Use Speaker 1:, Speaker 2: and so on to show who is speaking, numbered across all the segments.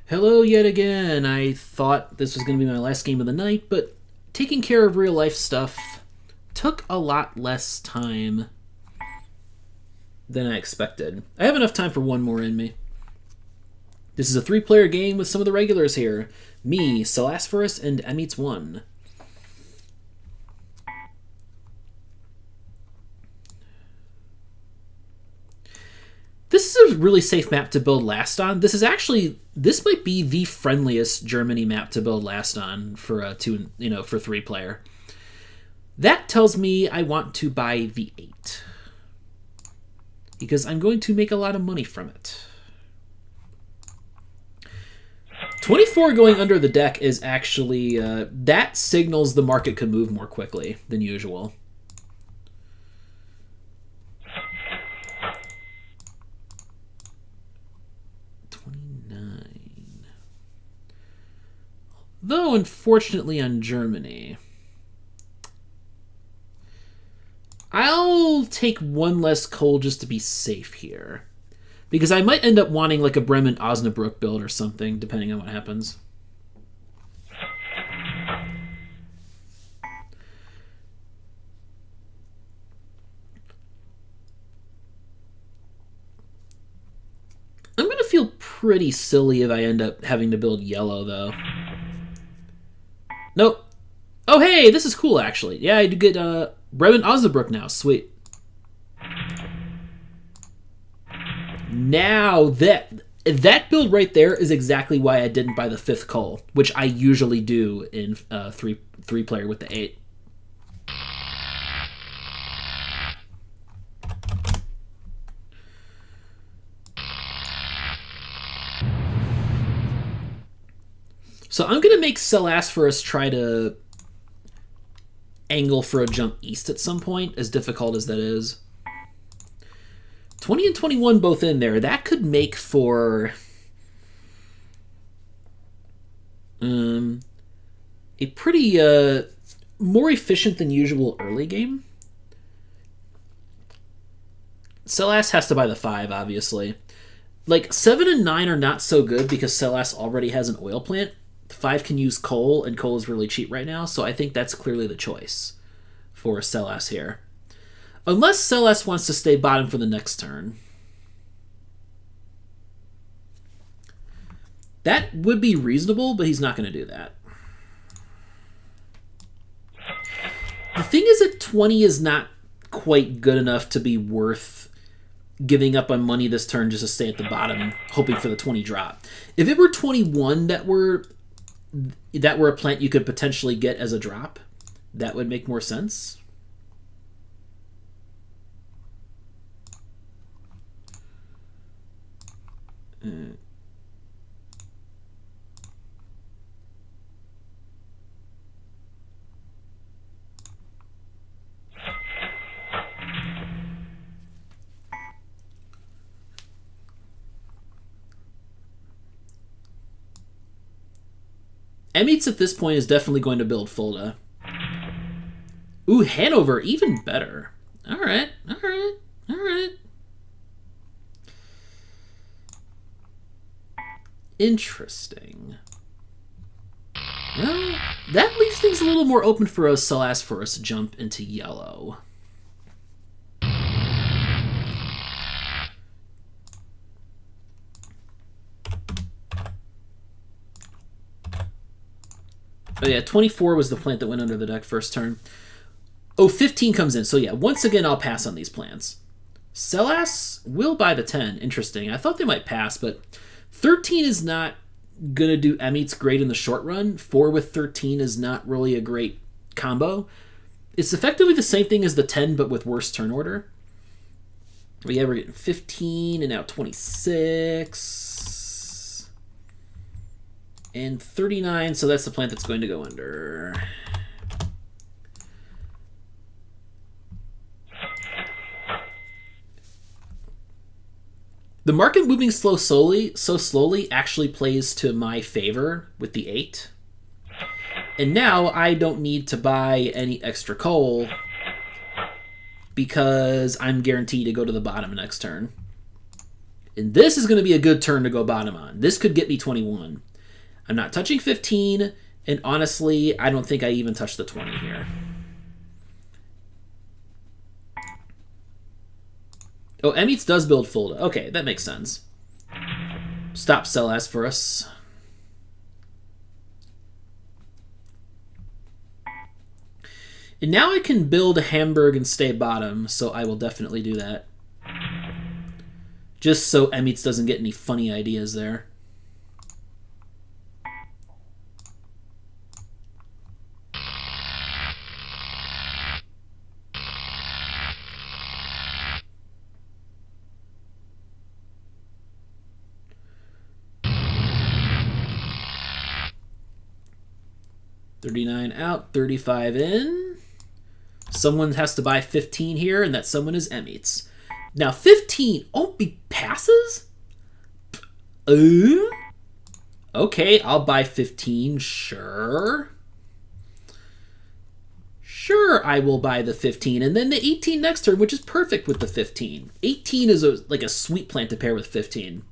Speaker 1: Hello yet again. I thought this was going to be my last game of the night, but taking care of real life stuff took a lot less time than I expected. I have enough time for one more in me. This is a 3-player game with some of the regulars here. Me, Selasphorus, and amitss1. This is a really safe map to build last on. This might be the friendliest Germany map to build last on for a 3-player. That tells me I want to buy the 8 because I'm going to make a lot of money from it. 24 going under the deck is actually that signals the market could move more quickly than usual. Though, unfortunately, on Germany, I'll take one less coal just to be safe here. Because I might end up wanting like a Bremen Osnabrück build or something, depending on what happens. I'm going to feel pretty silly if I end up having to build yellow, though. Nope. Oh, hey, this is cool, actually. Yeah, I do get Bremen Osnabrück now. Sweet. Now, that build right there is exactly why I didn't buy the 5th coal, which I usually do in 3-player with the 8. So I'm going to make Selasphorus try to angle for a jump east at some point, as difficult as that is. 20 and 21 both in there. That could make for a pretty more efficient than usual early game. Selas has to buy the 5, obviously. Like, 7 and 9 are not so good because Selas already has an oil plant. 5 can use coal, and coal is really cheap right now, so I think that's clearly the choice for Selas here. Unless Selas wants to stay bottom for the next turn. That would be reasonable, but he's not going to do that. The thing is that 20 is not quite good enough to be worth giving up on money this turn just to stay at the bottom, hoping for the 20 drop. If it were 21 that were a plant you could potentially get as a drop, that would make more sense. amitss at this point is definitely going to build Fulda. Ooh, Hanover, even better. Alright. Interesting. Well, that leaves things a little more open for a Selasphorus jump into yellow. Oh yeah, 24 was the plant that went under the deck first turn. Oh, 15 comes in. So yeah, once again, I'll pass on these plants. Selas will buy the 10. Interesting. I thought they might pass, but 13 is not going to do amitss great in the short run. 4 with 13 is not really a great combo. It's effectively the same thing as the 10, but with worse turn order. But yeah, we're getting 15 and now 26. And 39, so that's the plant that's going to go under. The market moving so slowly actually plays to my favor with the 8. And now I don't need to buy any extra coal because I'm guaranteed to go to the bottom next turn. And this is going to be a good turn to go bottom on. This could get me 21. I'm not touching 15, and honestly, I don't think I even touched the 20 here. Oh, amitss does build Fulda. Okay, that makes sense. Stop Selasphorus. And now I can build a Hamburg and stay bottom, so I will definitely do that. Just so amitss doesn't get any funny ideas there. $39 out, 35 in. Someone has to buy 15 here, and that someone is amitss. Now 15, oh, he passes? Okay, I'll buy 15, sure. Sure, I will buy the 15, and then the 18 next turn, which is perfect with the 15. 18 is like a sweet plant to pair with 15,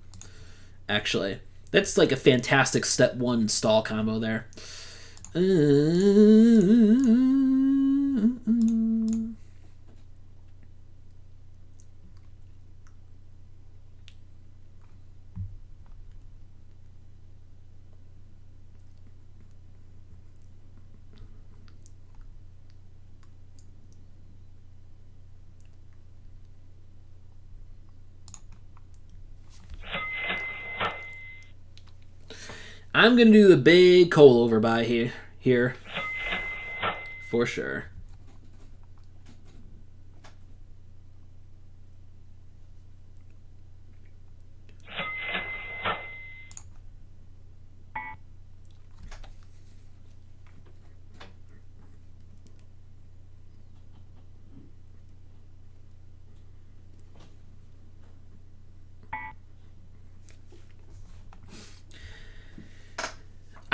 Speaker 1: actually. That's like a fantastic step 1 stall combo there. I'm going to do the big coal overbuy here. For sure.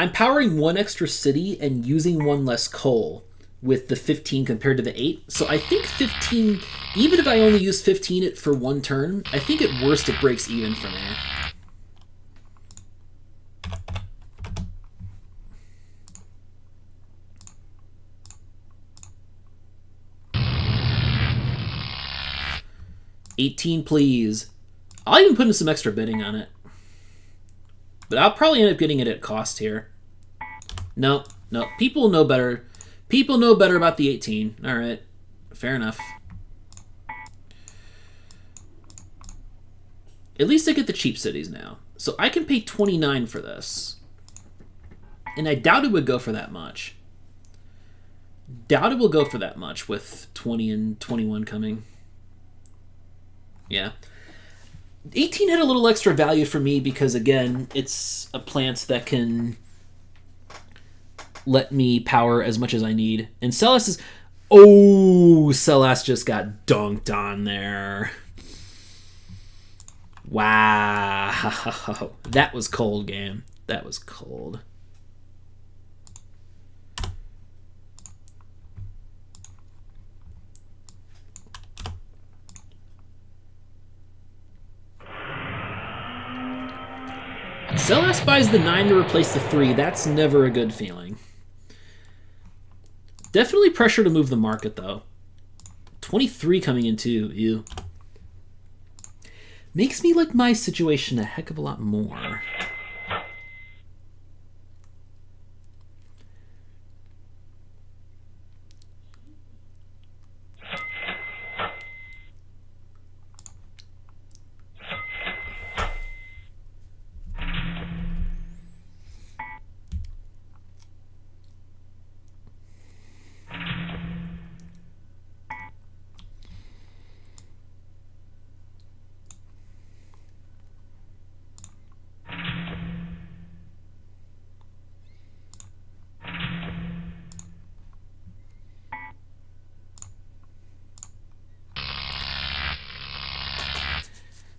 Speaker 1: I'm powering 1 extra city and using 1 less coal with the 15 compared to the 8. So I think 15, even if I only use 15 for 1 turn, I think at worst it breaks even for me. $18, please. I'll even put in some extra bidding on it. But I'll probably end up getting it at cost here. No. People know better. People know better about the 18. All right. Fair enough. At least I get the cheap cities now. So I can pay 29 for this. And I doubt it would go for that much. Doubt it will go for that much with 20 and 21 coming. Yeah. 18 had a little extra value for me because, again, it's a plant that can let me power as much as I need. And Selas is... Oh, Selas just got dunked on there. Wow. That was cold, game. That was cold. Selas buys the 9 to replace the 3. That's never a good feeling. Definitely pressure to move the market, though. 23 coming in, too. Ew. Makes me like my situation a heck of a lot more.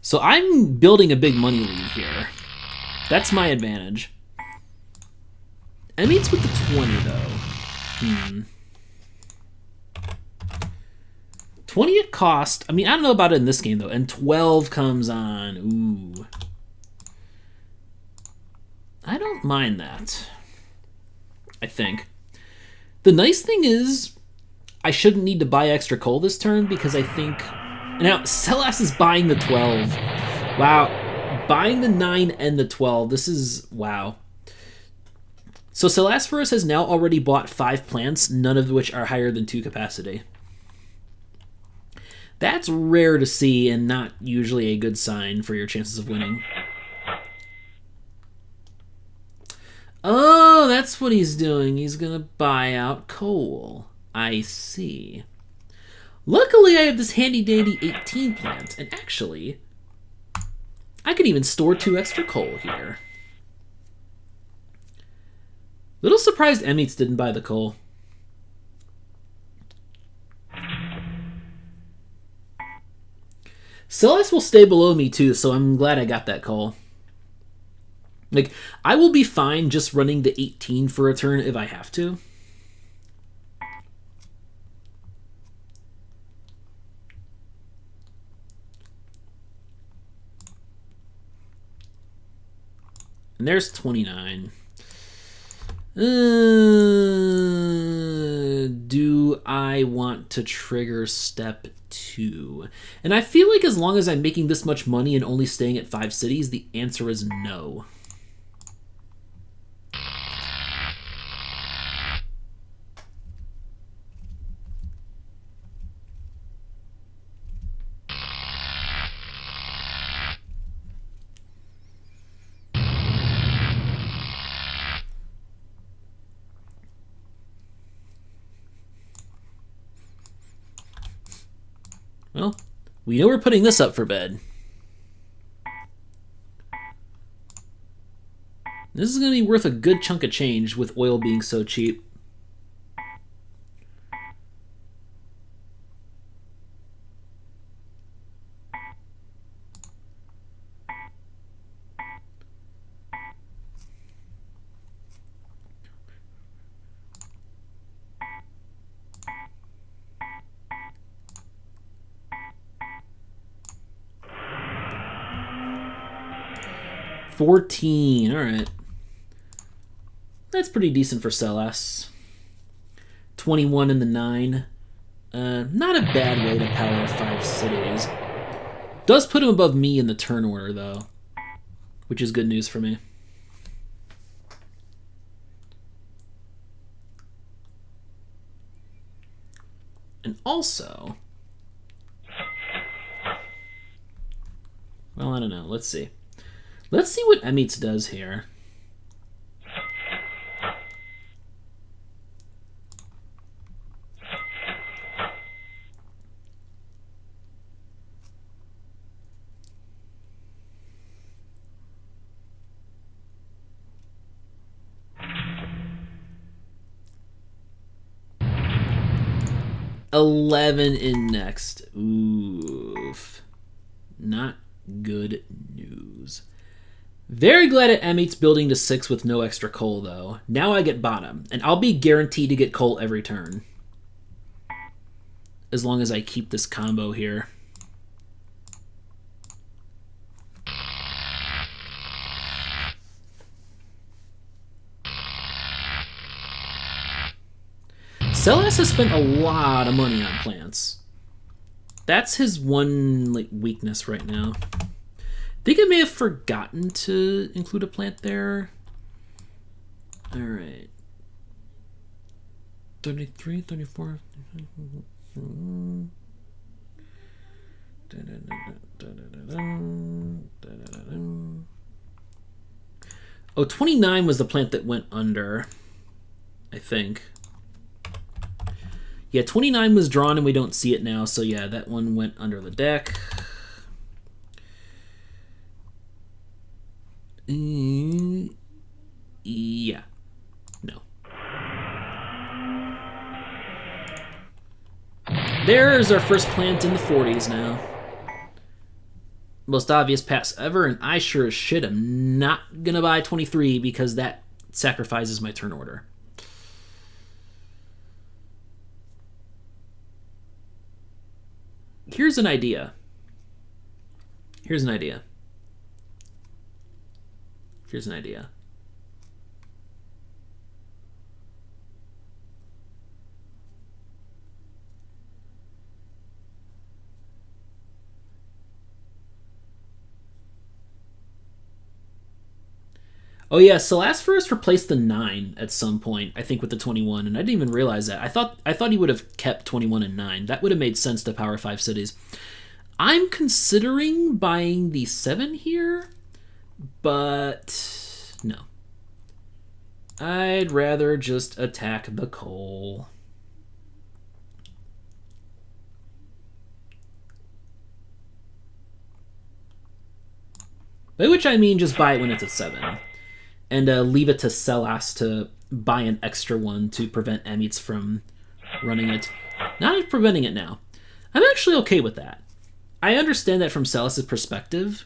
Speaker 1: So I'm building a big money lead here. That's my advantage. amitss with the 20, though. 20 at cost. I mean, I don't know about it in this game, though. And 12 comes on. Ooh. I don't mind that. I think. The nice thing is, I shouldn't need to buy extra coal this turn because I think... Now, Selas is buying the 12. Wow. Buying the 9 and the 12. This is... Wow. So Selasphorus has now already bought 5 plants, none of which are higher than 2 capacity. That's rare to see and not usually a good sign for your chances of winning. Oh, that's what he's doing. He's going to buy out coal. I see. Luckily, I have this handy-dandy 18 plant, and actually, I could even store 2 extra coal here. Little surprised amitss didn't buy the coal. Selas will stay below me too, so I'm glad I got that coal. Like, I will be fine just running the 18 for a turn if I have to. And there's 29. Do I want to trigger step 2? And I feel like as long as I'm making this much money and only staying at 5 cities, the answer is no. Well, we know we're putting this up for bed. This is going to be worth a good chunk of change with oil being so cheap. $14, all right. That's pretty decent for Selas. 21 in the 9. Not a bad way to power 5 cities. Does put him above me in the turn order, though, which is good news for me. And also... Well, I don't know. Let's see. Let's see what amitss does here. $11 in next. Oof. Not good news. Very glad at amitss building to 6 with no extra coal, though. Now I get bottom, and I'll be guaranteed to get coal every turn. As long as I keep this combo here. Selas has spent a lot of money on plants. That's his one weakness right now. I think I may have forgotten to include a plant there. All right. 33, 34. Oh, 29 was the plant that went under, I think. Yeah, 29 was drawn and we don't see it now, so yeah, that one went under the deck. Yeah. No. There's our first plant in the 40s now. Most obvious pass ever, and I sure as shit am not gonna buy 23 because that sacrifices my turn order. Here's an idea. Here's an idea. Here's an idea. Oh yeah, Selasphorus replaced the 9 at some point, I think with the 21, and I didn't even realize that. I thought he would have kept 21 and 9. That would have made sense to Power 5 cities. I'm considering buying the 7 here, but no. I'd rather just attack the coal. By which I mean just buy it when it's at 7. And leave it to Selas to buy an extra one to prevent amitss from running it. Not preventing it now. I'm actually okay with that. I understand that from Selas' perspective.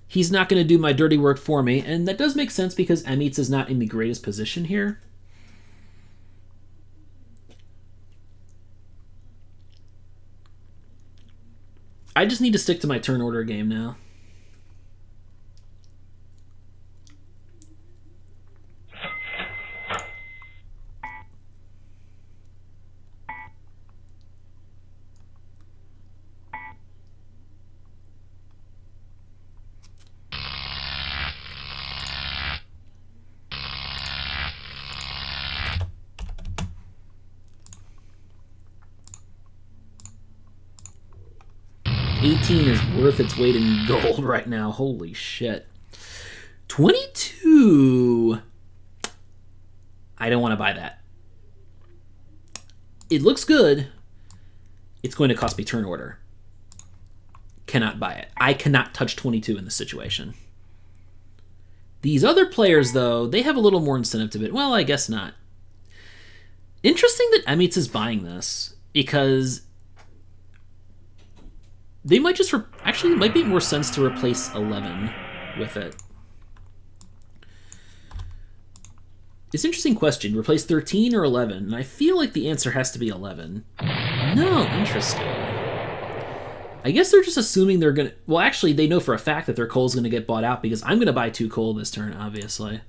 Speaker 1: He's not going to do my dirty work for me, and that does make sense because amitss is not in the greatest position here. I just need to stick to my turn order game now. $18 is worth its weight in gold right now. Holy shit. 22. I don't want to buy that. It looks good. It's going to cost me turn order. Cannot buy it. I cannot touch 22 in this situation. These other players, though, they have a little more incentive to bid. Well, I guess not. Interesting that amitss is buying this, because they might just... Actually, it might make more sense to replace 11 with it. It's an interesting question. Replace 13 or 11? And I feel like the answer has to be 11. No, interesting. I guess they're just assuming they're going to... Well, actually, they know for a fact that their coal's going to get bought out because I'm going to buy 2 coal this turn, obviously.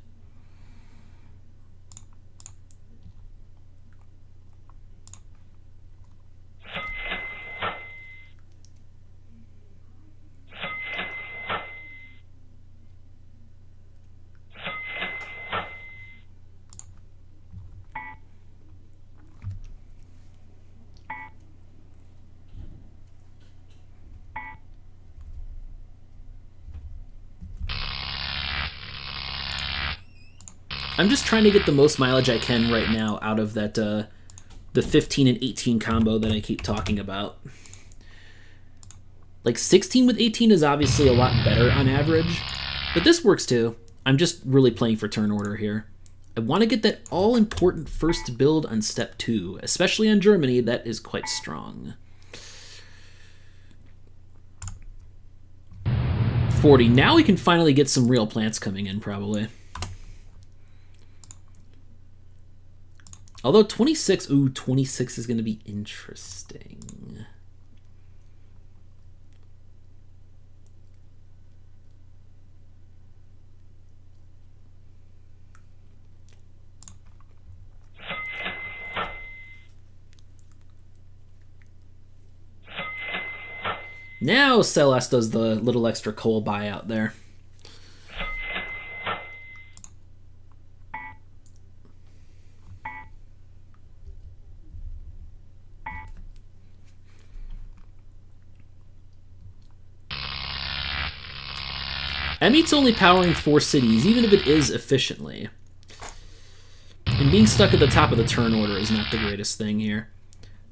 Speaker 1: I'm just trying to get the most mileage I can right now out of that the 15 and 18 combo that I keep talking about. Like 16 with 18 is obviously a lot better on average, but this works too. I'm just really playing for turn order here. I want to get that all-important first build on step 2, especially on Germany. That is quite strong. 40. Now we can finally get some real plants coming in, probably. Although 26, ooh, 26 is going to be interesting. Now Selas does the little extra coal buyout there. amitss only powering 4 cities, even if it is efficiently. And being stuck at the top of the turn order is not the greatest thing here.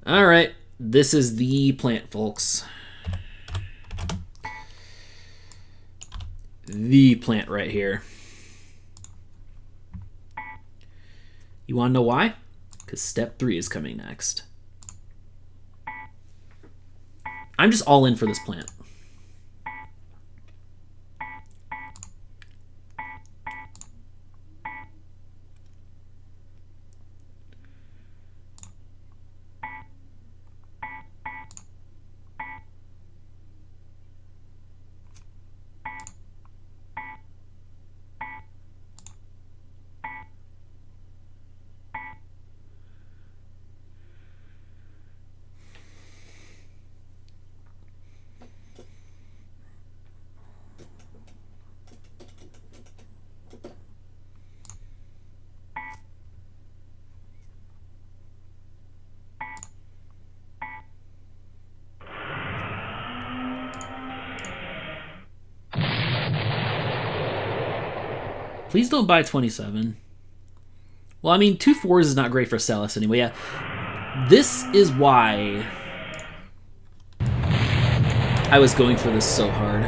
Speaker 1: Alright, this is the plant, folks. The plant right here. You want to know why? Because step 3 is coming next. I'm just all in for this plant. Please don't buy 27. Well, I mean, 2 4s is not great for Selas anyway. Yeah, this is why I was going for this so hard.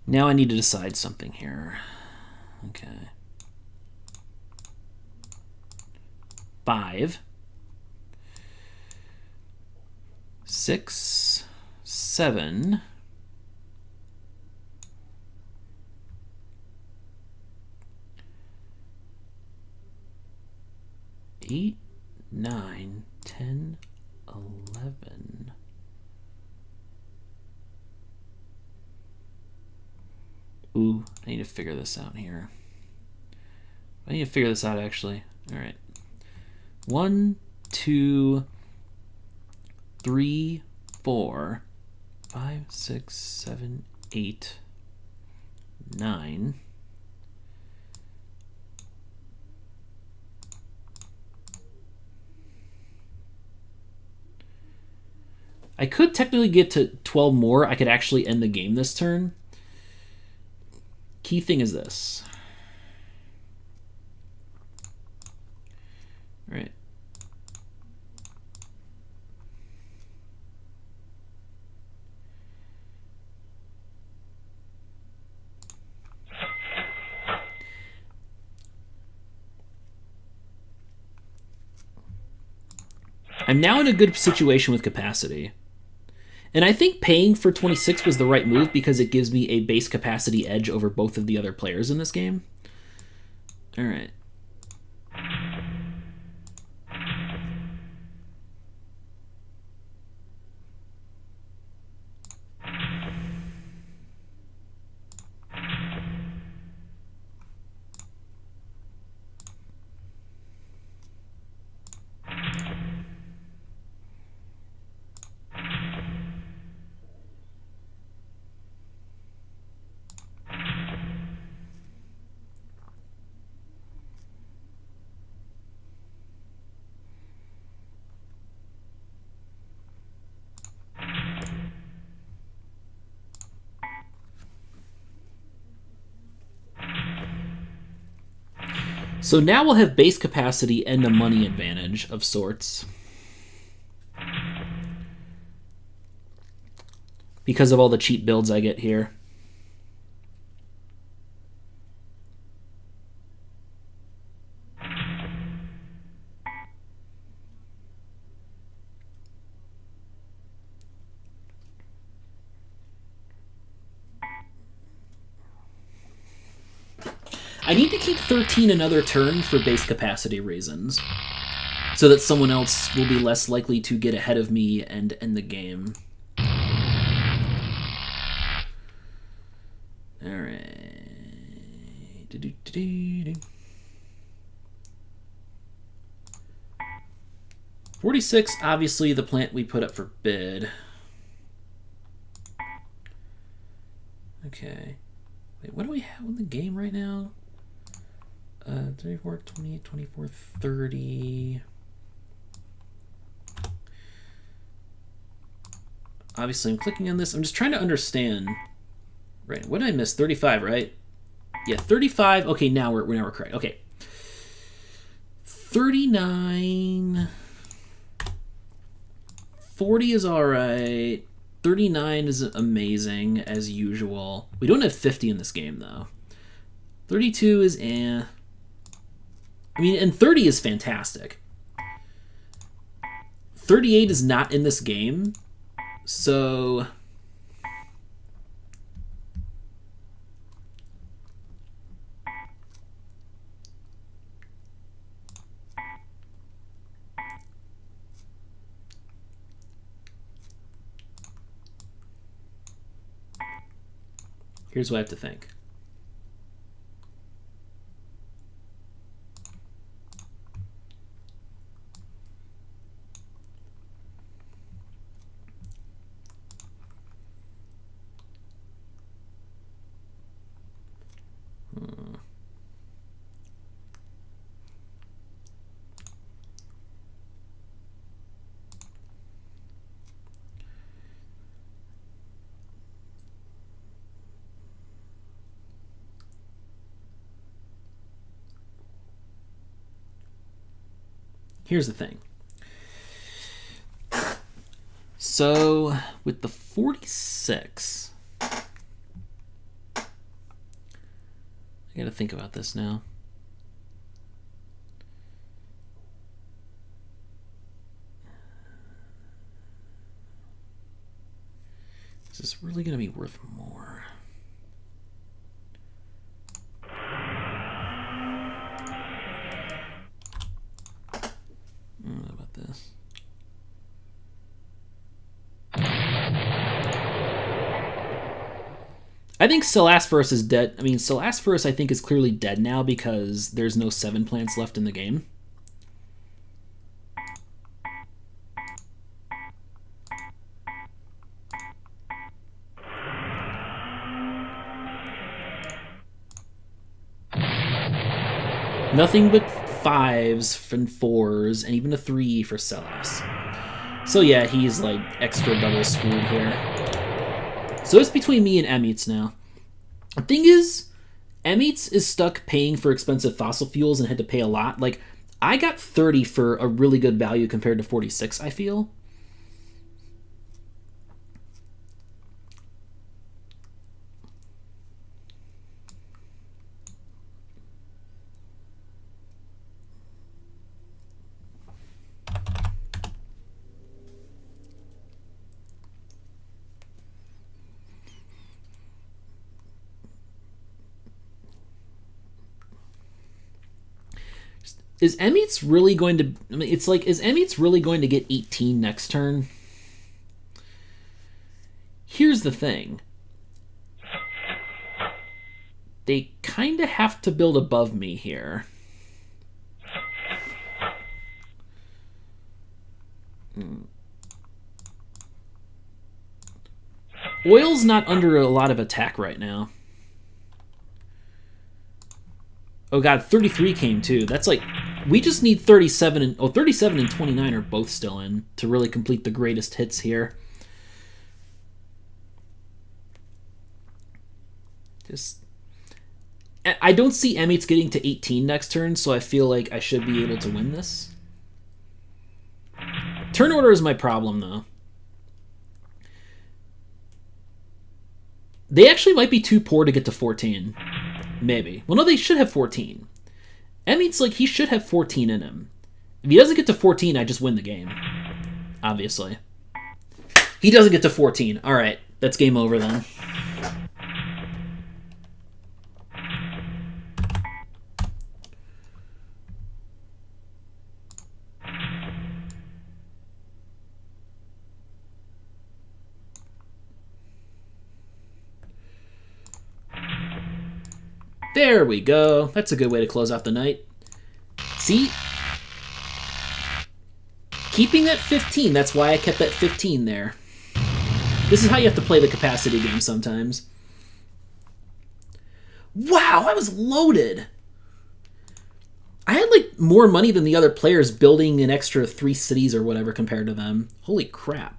Speaker 1: Now I need to decide something here. Okay. 5, 6, 7, 8, 9, 10, 11. Ooh, I need to figure this out here. I need to figure this out actually. All right. 1, 2, 3, 4, 5, 6, 7, 8, 9. I could technically get to 12 more. I could actually end the game this turn. Key thing is this. All right. I'm now in a good situation with capacity. And I think paying for 26 was the right move because it gives me a base capacity edge over both of the other players in this game. All right. So now we'll have base capacity and a money advantage of sorts. Because of all the cheap builds I get here. I need to keep 13 another turn for base capacity reasons, so that someone else will be less likely to get ahead of me and end the game. Alright. 46, obviously the plant we put up for bid. Okay. Wait, what do we have in the game right now? 34, 28, 24, 30. Obviously, I'm clicking on this. I'm just trying to understand. Right, what did I miss? 35, right? Yeah, 35. Okay, now we're correct. Okay. 39. 40 is all right. 39 is amazing, as usual. We don't have 50 in this game, though. 32 is eh. I mean, and 30 is fantastic. 38 is not in this game, so... Here's what I have to think. here's the thing. So with the 46, I gotta think about this now. Is this really gonna be worth more? What about this? I think Selasphorus is dead. I mean, Selasphorus I think is clearly dead now because there's no 7 plants left in the game. Nothing but 5s and 4s and even a 3 for Selas. So yeah, he's like extra double screwed here. So it's between me and amitss now. The thing is, amitss is stuck paying for expensive fossil fuels and had to pay a lot. Like, I got 30 for a really good value compared to 46, I feel. Is amitss really going to... I mean, it's like, is amitss really going to get 18 next turn? Here's the thing. They kind of have to build above me here. Oil's not under a lot of attack right now. Oh god, 33 came too. That's like, we just need 37 and 37 and 29 are both still in to really complete the greatest hits here. I don't see amitss getting to 18 next turn, so I feel like I should be able to win this. Turn order is my problem though. They actually might be too poor to get to 14. Maybe. Well, no, they should have 14. amitss, like, he should have 14 in him. If he doesn't get to 14, I just win the game. Obviously. He doesn't get to 14. Alright, that's game over then. There we go. That's a good way to close out the night. See? Keeping that 15, that's why I kept that 15 there. This is how you have to play the capacity game sometimes. Wow, I was loaded. I had like more money than the other players building an extra 3 cities or whatever compared to them. Holy crap.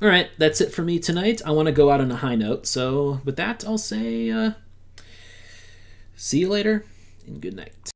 Speaker 1: All right, that's it for me tonight. I want to go out on a high note. So with that, I'll say see you later and good night.